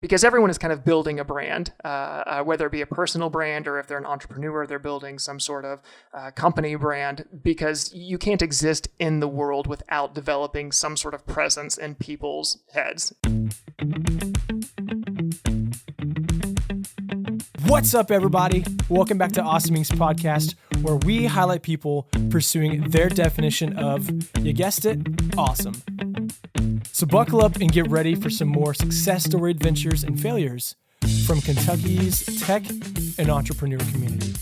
because everyone is kind of building a brand, whether it be a personal brand or if they're an entrepreneur, they're building some sort of company brand, because you can't exist in the world without developing some sort of presence in people's heads. What's up, everybody? Welcome back to Awesome Inc.'s podcast, where we highlight people pursuing their definition of, you guessed it, awesome. So buckle up and get ready for some more success story adventures and failures from Kentucky's tech and entrepreneur community.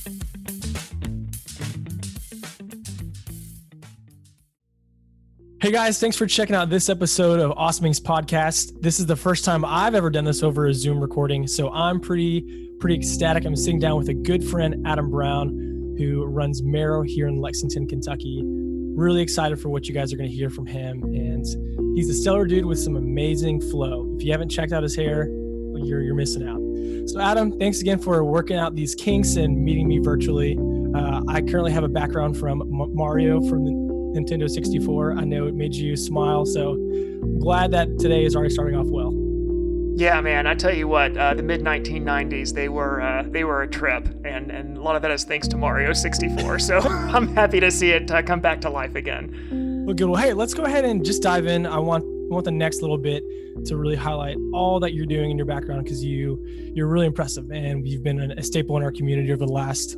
Hey guys, thanks for checking out this episode of Awesome Inc.'s podcast. This is the first time I've ever done this over a Zoom recording, so I'm pretty ecstatic. I'm sitting down with a good friend, Adam Brown, who runs Marrow here in Lexington, Kentucky. Really excited for what you guys are going to hear from him, and he's a stellar dude with some amazing flow. If you haven't checked out his hair, you're missing out. So Adam, thanks again for working out these kinks and meeting me virtually. I currently have a background from Mario from the Nintendo 64. I know it made you smile, so I'm glad that today is already starting off well. Yeah, man, I tell you what, the mid-1990s, they were a trip, and a lot of that is thanks to Mario 64, so I'm happy to see it come back to life again. Well, good. Well, hey, let's go ahead and just dive in. I want the next little bit to really highlight all that you're doing in your background, because you're really impressive, and you've been a staple in our community over the last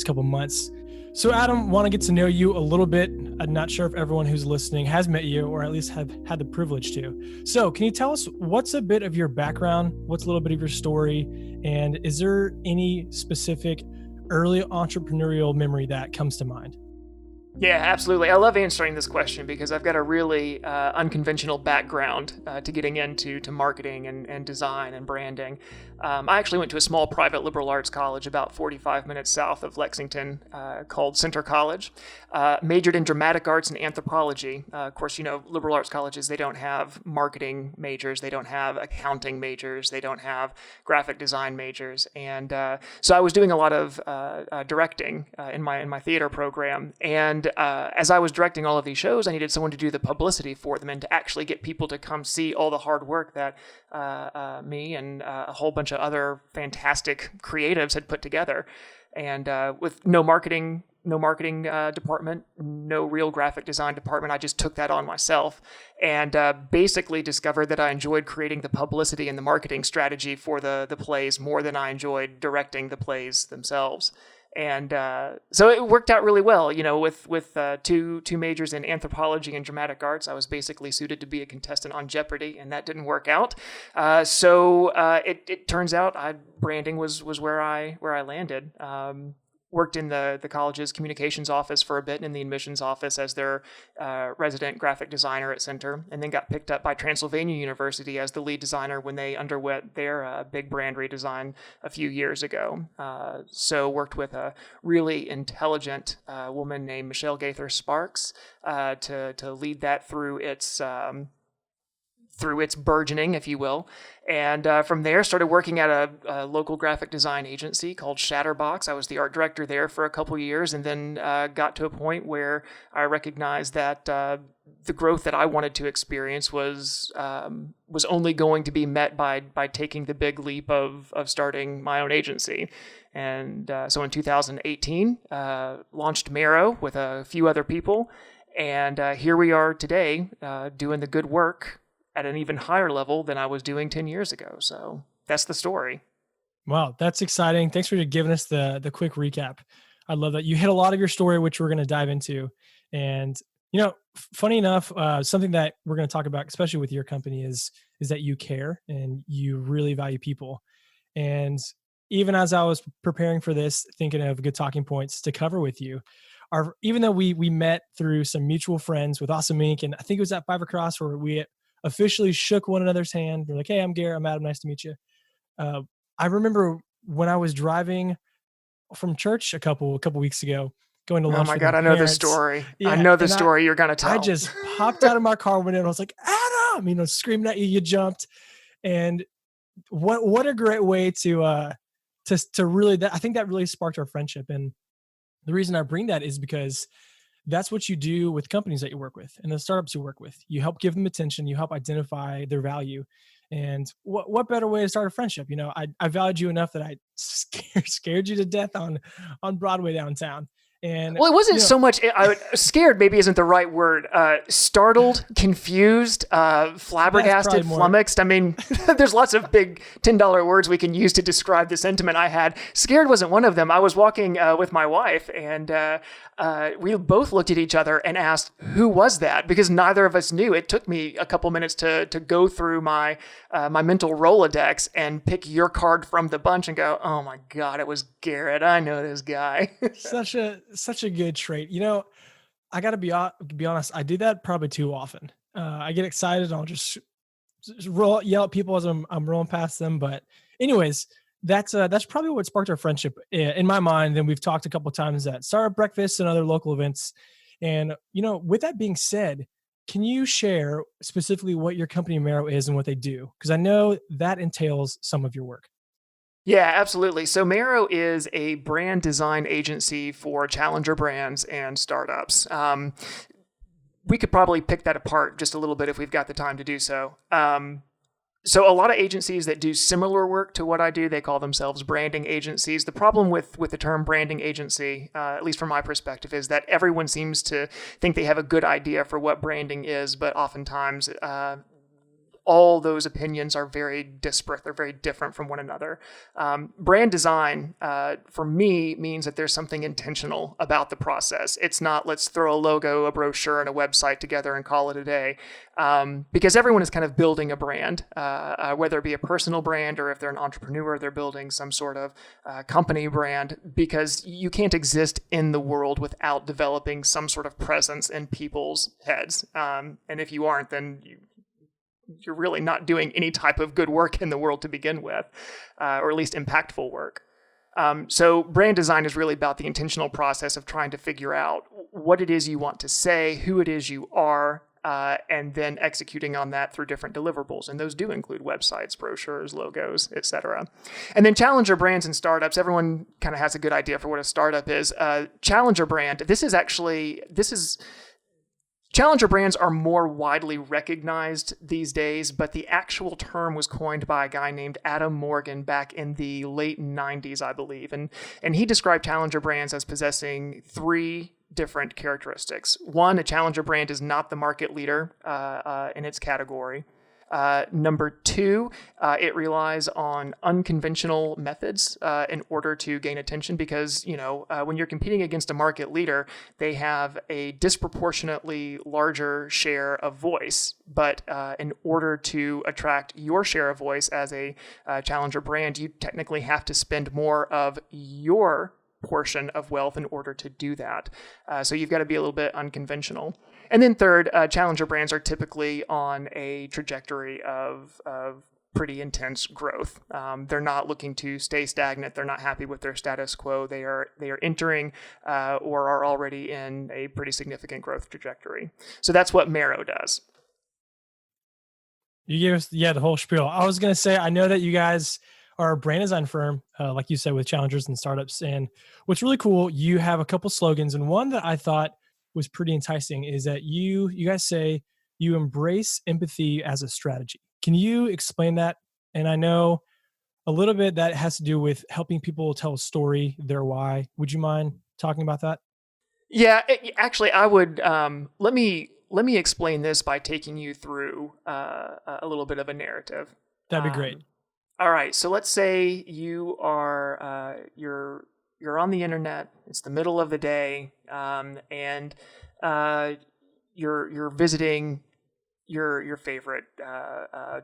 couple of months. So Adam, want to get to know you a little bit. I'm not sure if everyone who's listening has met you, or at least have had the privilege to. So can you tell us what's a bit of your background? What's a little bit of your story? And is there any specific early entrepreneurial memory that comes to mind? Yeah, absolutely. I love answering this question because I've got a really unconventional background to getting into marketing and design and branding. I actually went to a small private liberal arts college about 45 minutes south of Lexington called Center College. Majored in dramatic arts and anthropology. Of course, you know, liberal arts colleges, they don't have marketing majors. They don't have accounting majors. They don't have graphic design majors. And so I was doing a lot of directing in my theater program. And as I was directing all of these shows, I needed someone to do the publicity for them and to actually get people to come see all the hard work that me and a whole bunch of other fantastic creatives had put together. And with no marketing department, no real graphic design department, I just took that on myself and basically discovered that I enjoyed creating the publicity and the marketing strategy for the plays more than I enjoyed directing the plays themselves. And so it worked out really well, you know, with two majors in anthropology and dramatic arts. I was basically suited to be a contestant on Jeopardy, and that didn't work out. So it turns out branding was where I landed. Worked in the college's communications office for a bit, and in the admissions office as their resident graphic designer at Center, and then got picked up by Transylvania University as the lead designer when they underwent their big brand redesign a few years ago. So worked with a really intelligent woman named Michelle Gaither Sparks to lead that through its burgeoning, if you will. And from there, started working at a local graphic design agency called Shatterbox. I was the art director there for a couple years, and then got to a point where I recognized that the growth that I wanted to experience was only going to be met by taking the big leap of starting my own agency. And so in 2018, launched Marrow with a few other people, and here we are today doing the good work at an even higher level than I was doing 10 years ago. So that's the story. Wow, that's exciting. Thanks for giving us the quick recap. I love that. You hit a lot of your story, which we're going to dive into. And, you know, funny enough, something that we're going to talk about, especially with your company, is that you care and you really value people. And even as I was preparing for this, thinking of good talking points to cover with you, even though we met through some mutual friends with Awesome Inc., and I think it was at Five Across where we officially shook one another's hand. We're like, hey, I'm Garrett. I'm Adam. Nice to meet you. I remember when I was driving from church a couple weeks ago, going to lunch. Oh my God, I know the story. Yeah, I know the story you're going to tell. I just hopped out of my car window and I was like, Adam, you know, screaming at you. You jumped. And what a great way to really, I think that really sparked our friendship. And the reason I bring that is because that's what you do with companies that you work with and the startups you work with. You help give them attention. You help identify their value. And what better way to start a friendship? I valued you enough that I scared you to death on Broadway downtown. And Well, it wasn't so much. Scared maybe isn't the right word. Startled, confused, flabbergasted, flummoxed. I mean, there's lots of big $10 words we can use to describe the sentiment I had. Scared wasn't one of them. I was walking with my wife, and we both looked at each other and asked, "Who was that?" Because neither of us knew. It took me a couple minutes to go through my mental Rolodex and pick your card from the bunch and go, "Oh my God, it was Garrett. I know this guy." Such a good trait. I got to be honest. I do that probably too often. I get excited and I'll just yell at people as I'm rolling past them. But anyways, that's probably what sparked our friendship in my mind. And we've talked a couple of times at startup breakfasts and other local events. And, with that being said, can you share specifically what your company Marrow is and what they do? Because I know that entails some of your work. Yeah, absolutely. So Marrow is a brand design agency for challenger brands and startups. We could probably pick that apart just a little bit if we've got the time to do so. So a lot of agencies that do similar work to what I do, they call themselves branding agencies. The problem with the term branding agency, at least from my perspective, is that everyone seems to think they have a good idea for what branding is, but oftentimes all those opinions are very disparate. They're very different from one another. Brand design, for me, means that there's something intentional about the process. It's not, let's throw a logo, a brochure, and a website together and call it a day. Because everyone is kind of building a brand, whether it be a personal brand or if they're an entrepreneur, they're building some sort of company brand, because you can't exist in the world without developing some sort of presence in people's heads. And if you aren't, then you're really not doing any type of good work in the world to begin with, or at least impactful work. So brand design is really about the intentional process of trying to figure out what it is you want to say, who it is you are, and then executing on that through different deliverables. And those do include websites, brochures, logos, etc. And then challenger brands and startups, everyone kind of has a good idea for what a startup is. Challenger brand, challenger brands are more widely recognized these days, but the actual term was coined by a guy named Adam Morgan back in the late 90s, I believe. And he described challenger brands as possessing three different characteristics. One, a challenger brand is not the market leader in its category. Number two, it relies on unconventional methods in order to gain attention, because, when you're competing against a market leader, they have a disproportionately larger share of voice. But in order to attract your share of voice as a challenger brand, you technically have to spend more of your portion of wealth in order to do that. So you've got to be a little bit unconventional. And then third, challenger brands are typically on a trajectory of pretty intense growth. They're not looking to stay stagnant. They're not happy with their status quo. They are entering or are already in a pretty significant growth trajectory. So that's what Marrow does. You gave us the whole spiel. I was going to say, I know that you guys are a brand design firm, like you said, with challengers and startups. And what's really cool, you have a couple slogans, and one that I thought was pretty enticing is that you guys say you embrace empathy as a strategy. Can you explain that? And I know a little bit that has to do with helping people tell a story, their why. Would you mind talking about that? Yeah, actually, I would. Let me explain this by taking you through a little bit of a narrative. That'd be great. All right, so let's say you are you're on the internet. It's the middle of the day, and you're visiting your favorite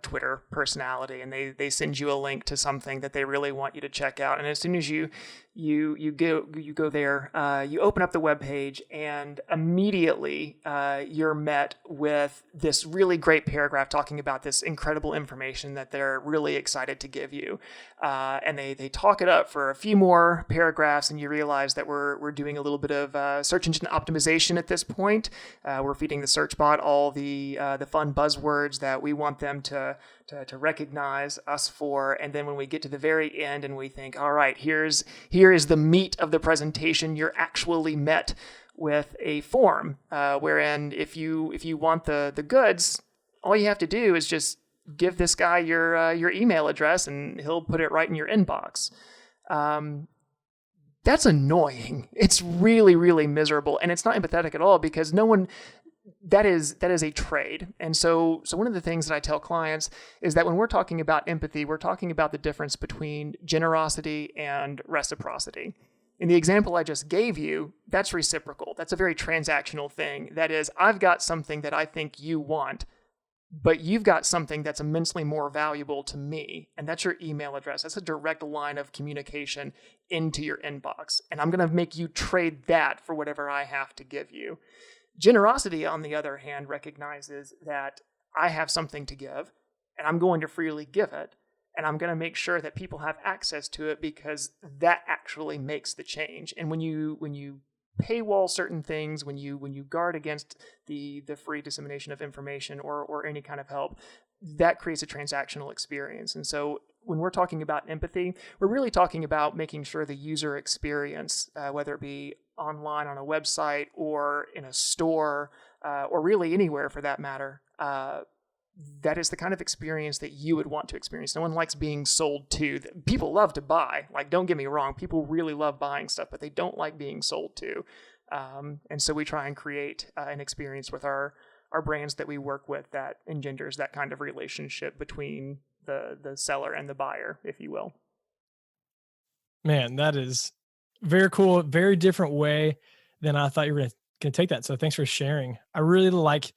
Twitter personality, and they send you a link to something that they really want you to check out. And as soon as you go there, you open up the webpage, and immediately you're met with this really great paragraph talking about this incredible information that they're really excited to give you. And they talk it up for a few more paragraphs, and you realize that we're doing a little bit of search engine optimization at this point. We're feeding the search bot all the fun buzzwords that we want them to recognize us for. And then when we get to the very end and we think, all right, here is the meat of the presentation, you're actually met with a form wherein if you want the goods, all you have to do is just give this guy your email address and he'll put it right in your inbox. That's annoying. It's really, really miserable. And it's not empathetic at all because that is a trade. And so one of the things that I tell clients is that when we're talking about empathy, we're talking about the difference between generosity and reciprocity. In the example I just gave you, that's reciprocal. That's a very transactional thing. That is, I've got something that I think you want, but you've got something that's immensely more valuable to me, and that's your email address. That's a direct line of communication into your inbox, and I'm going to make you trade that for whatever I have to give you. Generosity, on the other hand, recognizes that I have something to give, and I'm going to freely give it, and I'm going to make sure that people have access to it because that actually makes the change. And when you paywall certain things, when you guard against the free dissemination of information or any kind of help, that creates a transactional experience. And so when we're talking about empathy, we're really talking about making sure the user experience, whether it be online on a website or in a store, or really anywhere for that matter, that is the kind of experience that you would want to experience. No one likes being sold to. People love to buy. Like, don't get me wrong. People really love buying stuff, but they don't like being sold to. And so we try and create an experience with our brands that we work with that engenders that kind of relationship between the seller and the buyer, if you will. Man, that is very cool. Very different way than I thought you were going to take that. So thanks for sharing. I really like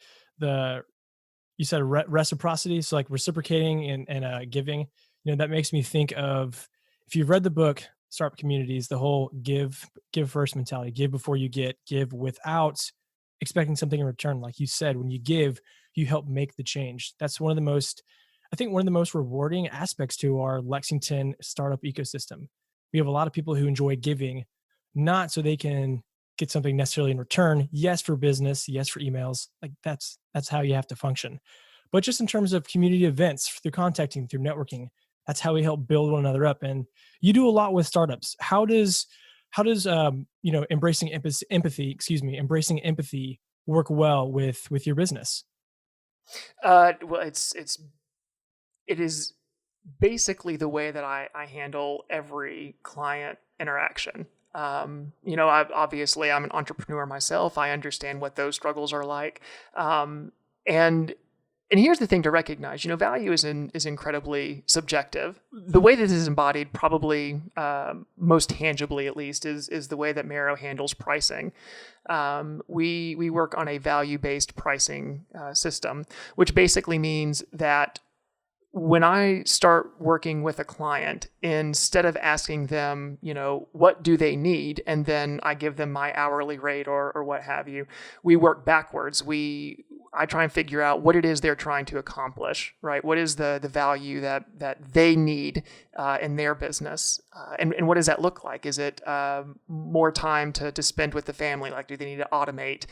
you said reciprocity. So like reciprocating and giving, that makes me think of, if you've read the book, Startup Communities, the whole give first mentality, give before you get, give without expecting something in return. Like you said, when you give, you help make the change. That's one of the most rewarding aspects to our Lexington startup ecosystem. We have a lot of people who enjoy giving, not so they can get something necessarily in return. Yes, for business. Yes, for emails. Like that's how you have to function. But just in terms of community events, through contacting, through networking, that's how we help build one another up. And you do a lot with startups. How does embracing empathy work well with your business? Well, it is basically the way that I handle every client interaction. I'm an entrepreneur myself. I understand what those struggles are like. And here's the thing to recognize, value is incredibly subjective. The way this is embodied, probably most tangibly at least, is the way that Marrow handles pricing. We work on a value-based pricing system, which basically means that when I start working with a client, instead of asking them, what do they need, and then I give them my hourly rate or what have you, we work backwards. I try and figure out what it is they're trying to accomplish, right? What is the value that they need in their business? And what does that look like? Is it more time to spend with the family? Like, do they need to automate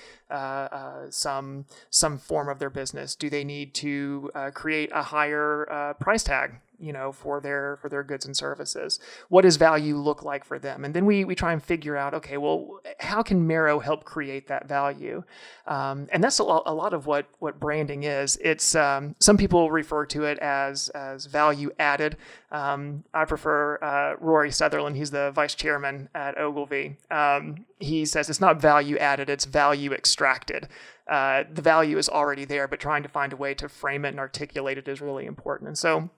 some form of their business? Do they need to create a higher price tag, for their goods and services? What does value look like for them? And then we try and figure out, okay, well, how can Marrow help create that value? And that's a lot of what branding is. It's some people refer to it as value added. I prefer Rory Sutherland. He's the vice chairman at Ogilvy. He says it's not value added, it's value extracted. The value is already there, but trying to find a way to frame it and articulate it is really important. And so,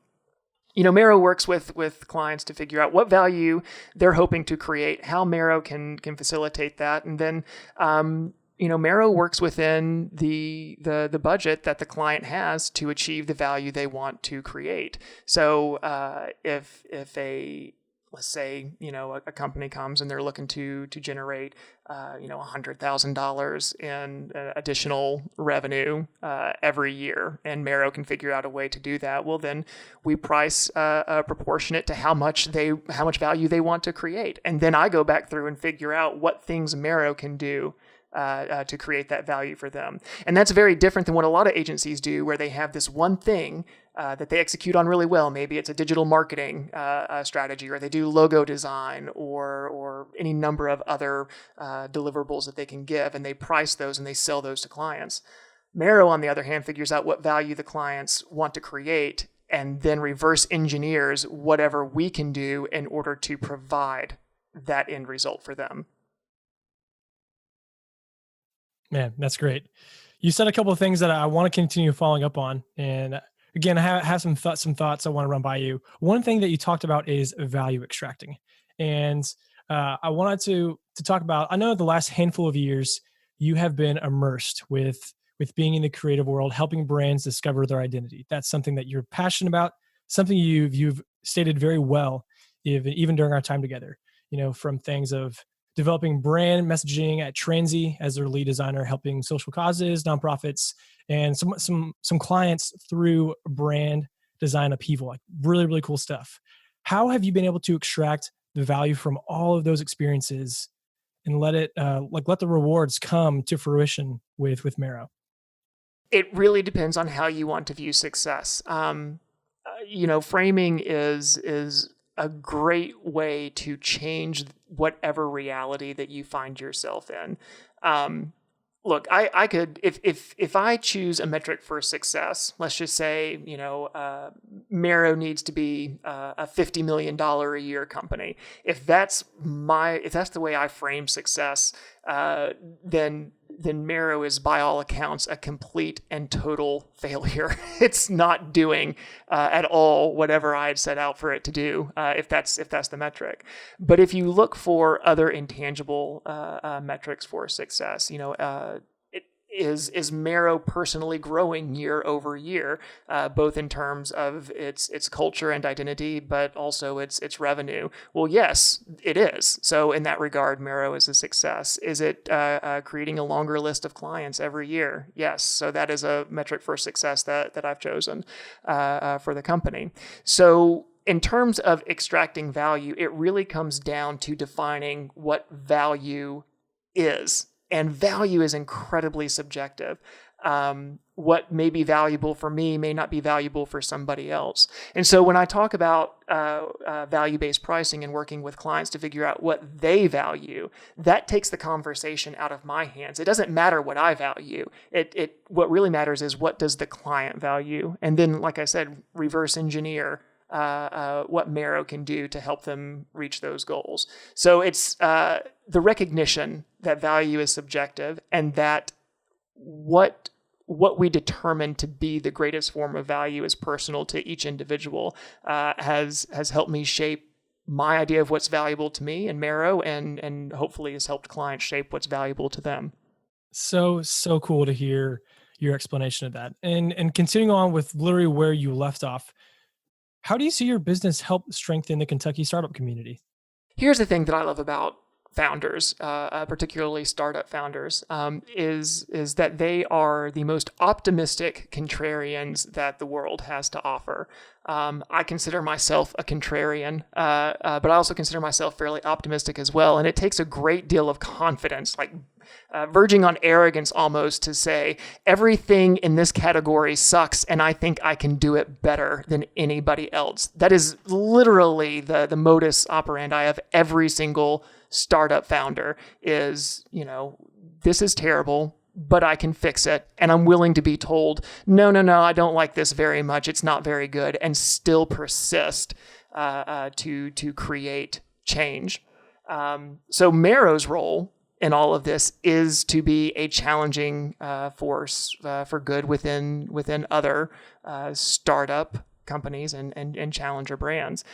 Marrow works with clients to figure out what value they're hoping to create, how Marrow can facilitate that, and then Marrow works within the budget that the client has to achieve the value they want to create. So if let's say, a company comes and they're looking to generate, $100,000 in additional revenue every year, and Marrow can figure out a way to do that. Well, then we price proportionate to how much value they want to create, and then I go back through and figure out what things Marrow can do to create that value for them. And that's very different than what a lot of agencies do, where they have this one thing that they execute on really well. Maybe it's a digital marketing strategy, or they do logo design, or any number of other deliverables that they can give, and they price those and they sell those to clients. Marrow, on the other hand, figures out what value the clients want to create and then reverse engineers whatever we can do in order to provide that end result for them. Man, that's great. You said a couple of things that I want to continue following up on. And again, I have some thoughts I want to run by you. One thing that you talked about is value extracting. And I wanted to talk about, I know the last handful of years, you have been immersed with being in the creative world, helping brands discover their identity. That's something that you're passionate about, something you've stated very well, even during our time together, from things of developing brand messaging at Transy as their lead designer, helping social causes, nonprofits, and some clients through brand design upheaval, like really, really cool stuff. How have you been able to extract the value from all of those experiences and let the rewards come to fruition with Marrow? It really depends on how you want to view success. Framing is a great way to change whatever reality that you find yourself in. Look, I could, if I choose a metric for success, let's just say, Marrow needs to be a $50 million a year company. If that's the way I frame success, then Marrow is by all accounts a complete and total failure. It's not doing at all whatever I had set out for it to do, if that's the metric. But if you look for other intangible metrics for success, is Marrow personally growing year over year, both in terms of its culture and identity, but also its revenue? Well, yes, it is. So in that regard, Marrow is a success. Is it creating a longer list of clients every year? Yes. So that is a metric for success that I've chosen for the company. So in terms of extracting value, it really comes down to defining what value is. And value is incredibly subjective. What may be valuable for me may not be valuable for somebody else. And so when I talk about value-based pricing and working with clients to figure out what they value, that takes the conversation out of my hands. It doesn't matter what I value. What really matters is what does the client value? And then, like I said, reverse engineer what Marrow can do to help them reach those goals. So it's the recognition that value is subjective and that what we determine to be the greatest form of value is personal to each individual has helped me shape my idea of what's valuable to me and Marrow, and hopefully has helped clients shape what's valuable to them. So cool to hear your explanation of that. And continuing on with literally where you left off, how do you see your business help strengthen the Kentucky startup community? Here's the thing that I love about founders, particularly startup founders, is that they are the most optimistic contrarians that the world has to offer. I consider myself a contrarian, but I also consider myself fairly optimistic as well. And it takes a great deal of confidence, like verging on arrogance almost, to say everything in this category sucks and I think I can do it better than anybody else. That is literally the modus operandi of every single startup founder is, this is terrible, but I can fix it. And I'm willing to be told, no, I don't like this very much. It's not very good, and still persist to create change. So Marrow's role in all of this is to be a challenging force for good within other startup companies and challenger brands.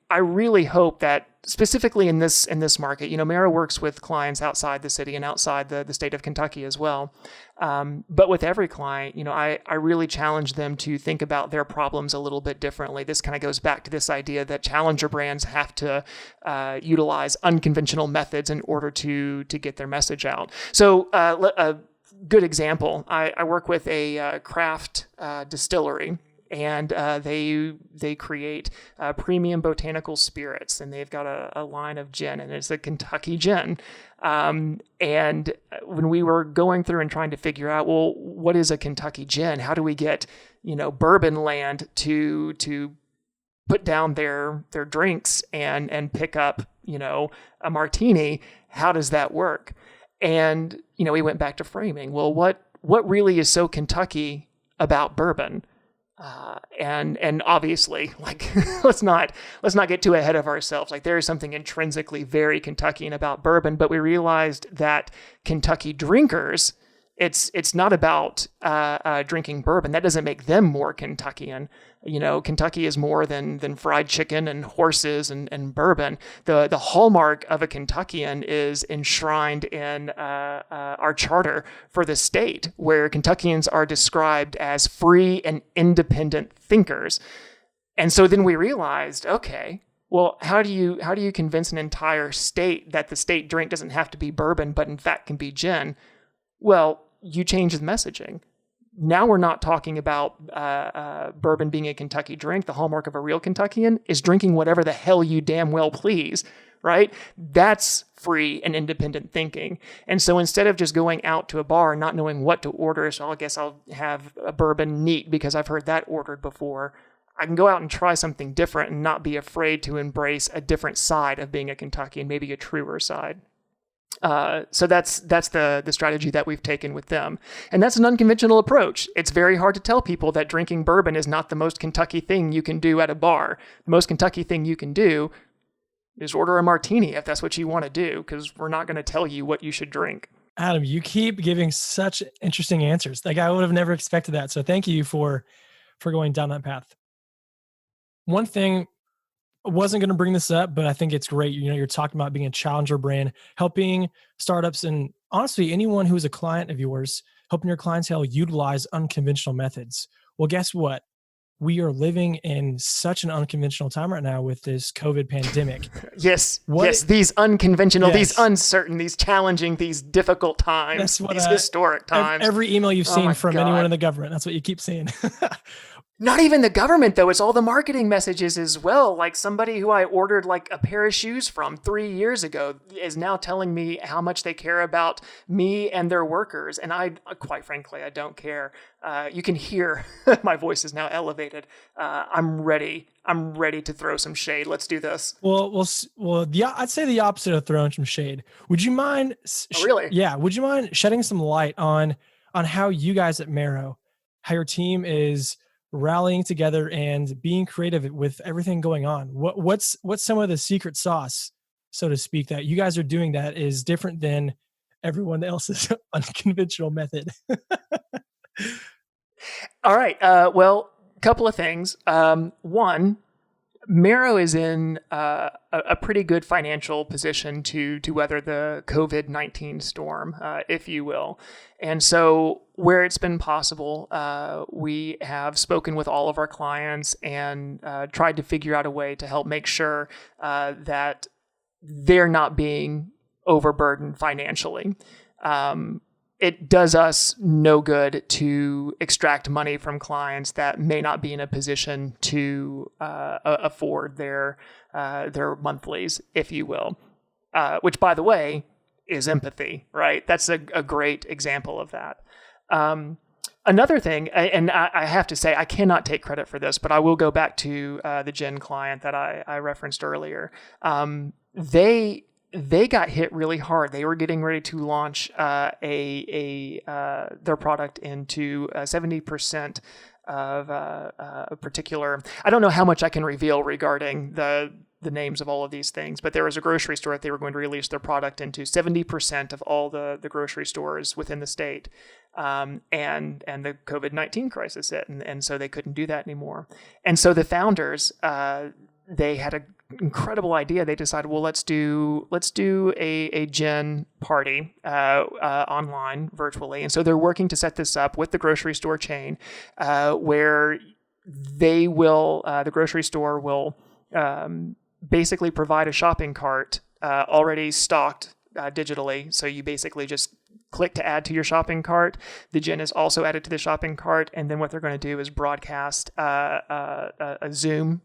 I really hope that specifically in this market, Marrow works with clients outside the city and outside the state of Kentucky as well. But with every client, I really challenge them to think about their problems a little bit differently. This kind of goes back to this idea that challenger brands have to utilize unconventional methods in order to get their message out. So a good example, I work with a craft distillery. And they create premium botanical spirits, and they've got a line of gin, and it's a Kentucky gin. And when we were going through and trying to figure out, well, what is a Kentucky gin? How do we get Bourbon Land to put down their drinks and pick up a martini? How does that work? And we went back to framing. Well, what really is so Kentucky about bourbon? And obviously, like, let's not get too ahead of ourselves. Like, there is something intrinsically very Kentuckian about bourbon, but we realized that Kentucky drinkers, it's not about drinking bourbon. That doesn't make them more Kentuckian. Kentucky is more than fried chicken and horses and bourbon. The hallmark of a Kentuckian is enshrined in our charter for the state, where Kentuckians are described as free and independent thinkers. And so then we realized, okay, well, how do you convince an entire state that the state drink doesn't have to be bourbon, but in fact can be gin? Well, you change the messaging. Now we're not talking about bourbon being a Kentucky drink. The hallmark of a real Kentuckian is drinking whatever the hell you damn well please, right? That's free and independent thinking. And so instead of just going out to a bar and not knowing what to order, so I guess I'll have a bourbon neat because I've heard that ordered before, I can go out and try something different and not be afraid to embrace a different side of being a Kentuckian, maybe a truer side. So that's the strategy that we've taken with them. And that's an unconventional approach. It's very hard to tell people that drinking bourbon is not the most Kentucky thing you can do at a bar. The most Kentucky thing you can do is order a martini if that's what you want to do, because we're not going to tell you what you should drink. Adam, you keep giving such interesting answers. Like, I would have never expected that. So thank you for going down that path. One thing, I wasn't going to bring this up, but I think it's great. You're talking about being a challenger brand, helping startups and honestly, anyone who is a client of yours, helping your clientele utilize unconventional methods. Well, guess what? We are living in such an unconventional time right now with this COVID pandemic. Yes. These unconventional, these uncertain, these challenging, these difficult times, these historic times. Every email you've seen from anyone in the government, that's what you keep seeing. Not even the government, though. It's all the marketing messages as well. Like, somebody who I ordered like a pair of shoes from 3 years ago is now telling me how much they care about me and their workers. And I, quite frankly, I don't care. You can hear my voice is now elevated. I'm ready. I'm ready to throw some shade. Let's do this. Well, I'd say the opposite of throwing some shade. Would you mind? Really? Yeah. Would you mind shedding some light on how you guys at Marrow, how your team is rallying together and being creative with everything going on? What's some of the secret sauce, so to speak, that you guys are doing that is different than everyone else's unconventional method? All right. Well, a couple of things. One, Marrow is in a pretty good financial position to weather the COVID-19 storm, if you will. And so where it's been possible, we have spoken with all of our clients and tried to figure out a way to help make sure that they're not being overburdened financially. It does us no good to extract money from clients that may not be in a position to afford their monthlies, if you will, which, by the way, is empathy, right? That's a great example of that. Another thing, and I have to say, I cannot take credit for this, but I will go back to the gin client that I referenced earlier. They got hit really hard. They were getting ready to launch their product into 70% of a particular. I don't know how much I can reveal regarding the names of all of these things, but there was a grocery store that they were going to release their product into 70% of all the grocery stores within the state. And the COVID-19 crisis hit, and so they couldn't do that anymore. And so the founders, they had an incredible idea. They decided, well, let's do a gin party online virtually. And so they're working to set this up with the grocery store chain, where they will the grocery store will basically provide a shopping cart already stocked digitally. So you basically just click to add to your shopping cart. The gin is also added to the shopping cart, and then what they're going to do is broadcast a Zoom.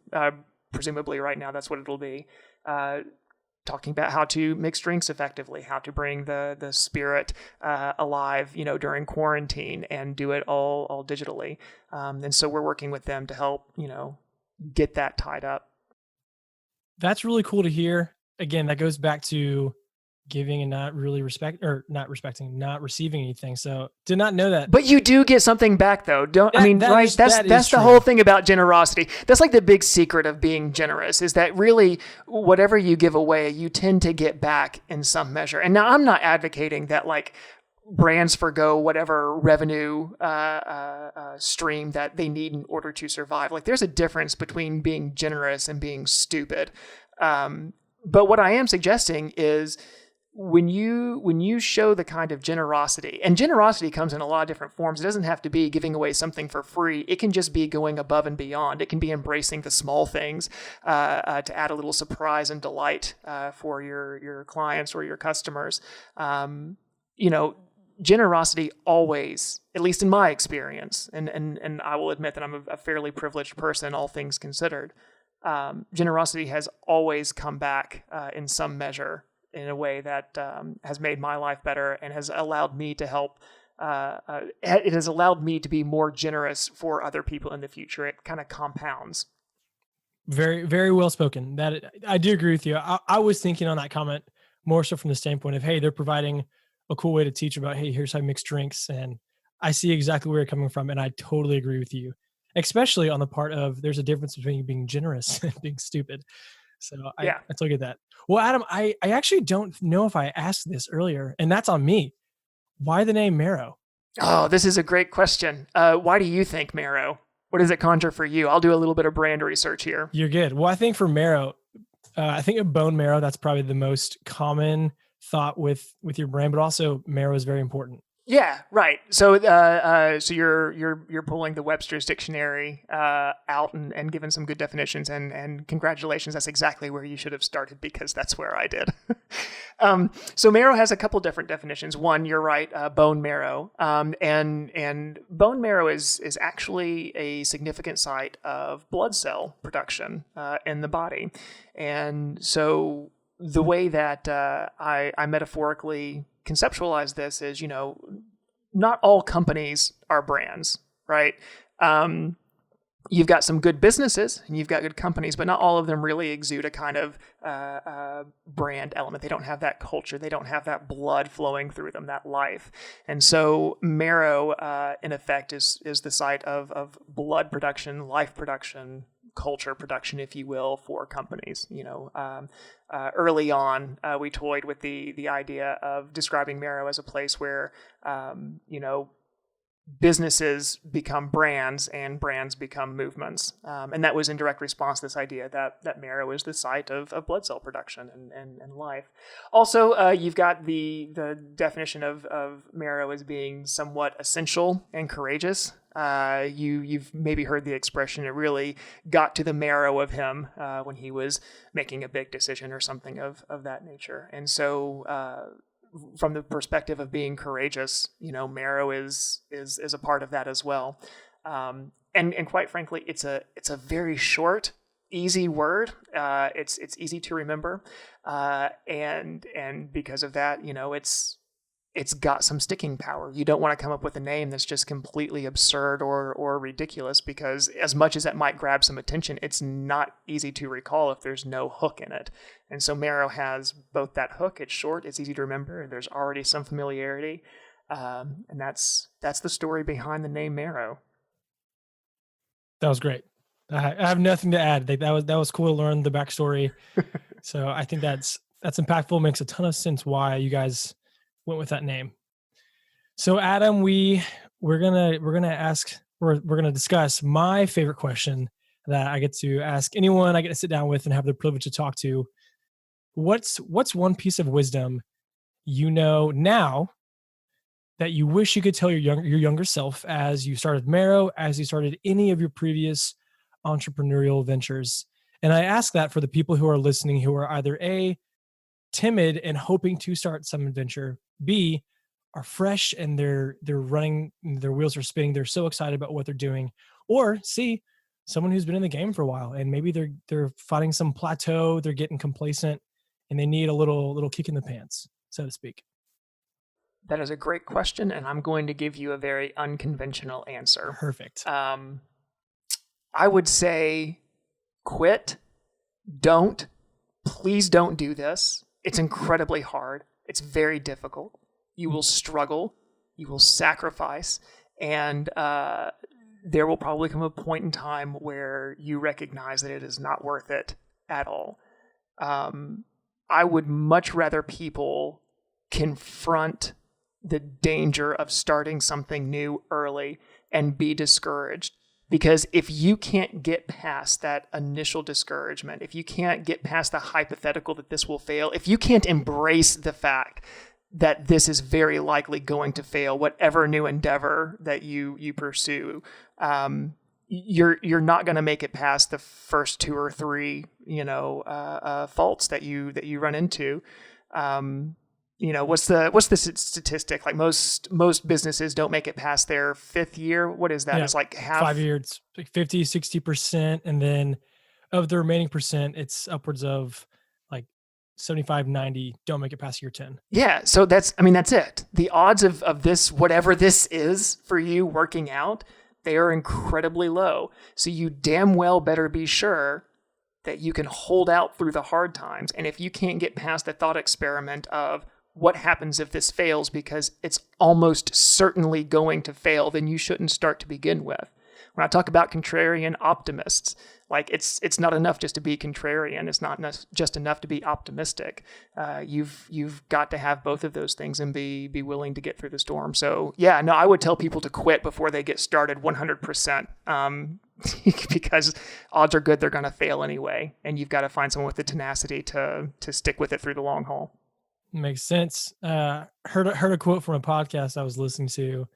Presumably right now, that's what it'll be, talking about how to mix drinks effectively, how to bring the spirit alive, during quarantine, and do it all digitally. And so we're working with them to help, get that tied up. That's really cool to hear. Again, that goes back to giving and not really not receiving anything. So did not know that. But you do get something back though. Right? That's the true. whole thing about generosity. That's like the big secret of being generous, is that really whatever you give away, you tend to get back in some measure. And now I'm not advocating that like brands forgo whatever revenue stream that they need in order to survive. Like there's a difference between being generous and being stupid. But what I am suggesting is when you show the kind of generosity, and generosity comes in a lot of different forms. It doesn't have to be giving away something for free. It can just be going above and beyond. It can be embracing the small things to add a little surprise and delight for your clients or your customers. Generosity always, at least in my experience, and I will admit that I'm a fairly privileged person, all things considered, generosity has always come back in some measure in a way that has made my life better and has allowed me to help. It has allowed me to be more generous for other people in the future. It kind of compounds. Very, very well spoken. That I do agree with you. I was thinking on that comment more so from the standpoint of, hey, they're providing a cool way to teach about, hey, here's how you mix drinks. And I see exactly where you're coming from. And I totally agree with you, especially on the part of there's a difference between being generous and being stupid. So I totally get that. Well, Adam, I actually don't know if I asked this earlier, and that's on me. Why the name Marrow? Oh, this is a great question. Why do you think Marrow? What does it conjure for you? I'll do a little bit of brand research here. You're good. Well, I think for Marrow, I think of bone marrow. That's probably the most common thought with your brand, but also marrow is very important. Yeah, right. So, so you're pulling the Webster's dictionary out and giving some good definitions, and congratulations. That's exactly where you should have started, because that's where I did. So marrow has a couple different definitions. One, you're right, bone marrow, and bone marrow is actually a significant site of blood cell production in the body, and so the way that I metaphorically conceptualize this is, not all companies are brands, right? You've got some good businesses and you've got good companies, but not all of them really exude a kind of brand element. They don't have that culture. They don't have that blood flowing through them, that life. And so marrow, in effect, is the site of blood production, life production, culture production, if you will, for companies. Early on, we toyed with the idea of describing marrow as a place where, businesses become brands and brands become movements. And that was in direct response to this idea that marrow is the site of blood cell production and life. Also, you've got the definition of marrow as being somewhat essential and courageous. You've maybe heard the expression, it really got to the marrow of him when he was making a big decision or something of that nature. And so from the perspective of being courageous, marrow is a part of that as well. And quite frankly, it's a very short, easy word. It's easy to remember. And because of that, it's got some sticking power. You don't want to come up with a name that's just completely absurd or ridiculous, because as much as that might grab some attention, it's not easy to recall if there's no hook in it. And so marrow has both that hook. It's short, it's easy to remember, there's already some familiarity. And that's the story behind the name Marrow. That was great. I have nothing to add. That was cool to learn the backstory. So I think that's impactful. Makes a ton of sense why you guys went with that name. So Adam, we're gonna discuss my favorite question that I get to ask anyone I get to sit down with and have the privilege to talk to. What's one piece of wisdom now that you wish you could tell your younger self as you started Marrow, as you started any of your previous entrepreneurial ventures? And I ask that for the people who are listening, who are either A, timid and hoping to start some adventure, B, are fresh and they're running, their wheels are spinning, they're so excited about what they're doing, or C, someone who's been in the game for a while and maybe they're finding some plateau, they're getting complacent, and they need a little kick in the pants, so to speak. That is a great question, and I'm going to give you a very unconventional answer. Perfect. I would say quit. Please don't do this. It's incredibly hard. It's very difficult. You will struggle. You will sacrifice. And there will probably come a point in time where you recognize that it is not worth it at all. I would much rather people confront the danger of starting something new early and be discouraged. Because if you can't get past that initial discouragement, if you can't get past the hypothetical that this will fail, if you can't embrace the fact that this is very likely going to fail, whatever new endeavor that you pursue, you're not going to make it past the first 2 or 3, faults that you run into. What's the statistic? Like most businesses don't make it past their 5th year. What is that? Yeah, it's like half 5 years, like 50, 60%. And then of the remaining percent, it's upwards of like 75, 90 don't make it past year 10. Yeah. So that's it. The odds of this, whatever this is for you working out, they are incredibly low. So you damn well better be sure that you can hold out through the hard times. And if you can't get past the thought experiment of what happens if this fails, because it's almost certainly going to fail, then you shouldn't start to begin with. When I talk about contrarian optimists, like it's not enough just to be contrarian. It's not just enough to be optimistic. You've got to have both of those things and be willing to get through the storm. So yeah, no, I would tell people to quit before they get started 100%. Because odds are good they're going to fail anyway, and you've got to find someone with the tenacity to stick with it through the long haul. Makes sense. Heard a quote from a podcast I was listening to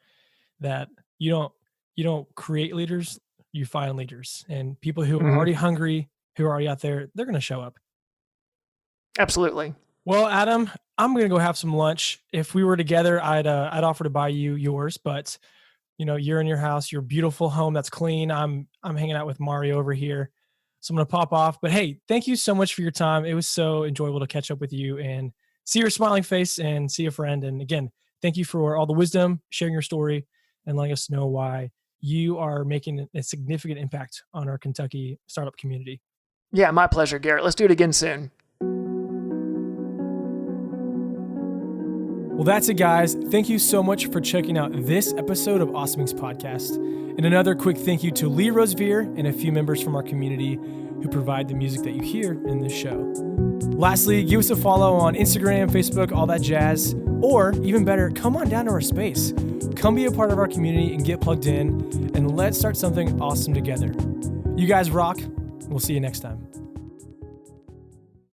that you don't create leaders, you find leaders, and people who are already hungry, who are already out there, they're going to show up. Absolutely. Well, Adam, I'm going to go have some lunch. If we were together, I'd offer to buy you yours, but you're in your house, your beautiful home that's clean. I'm hanging out with Mario over here. So I'm going to pop off, but hey, thank you so much for your time. It was so enjoyable to catch up with you and see your smiling face and see a friend. And again, thank you for all the wisdom, sharing your story, and letting us know why you are making a significant impact on our Kentucky startup community. Yeah, my pleasure, Garrett. Let's do it again soon. Well, that's it, guys. Thank you so much for checking out this episode of Awesomings Podcast. And another quick thank you to Lee Rosevere and a few members from our community who provide the music that you hear in this show. Lastly, give us a follow on Instagram, Facebook, all that jazz. Or even better, come on down to our space. Come be a part of our community and get plugged in, and let's start something awesome together. You guys rock. We'll see you next time.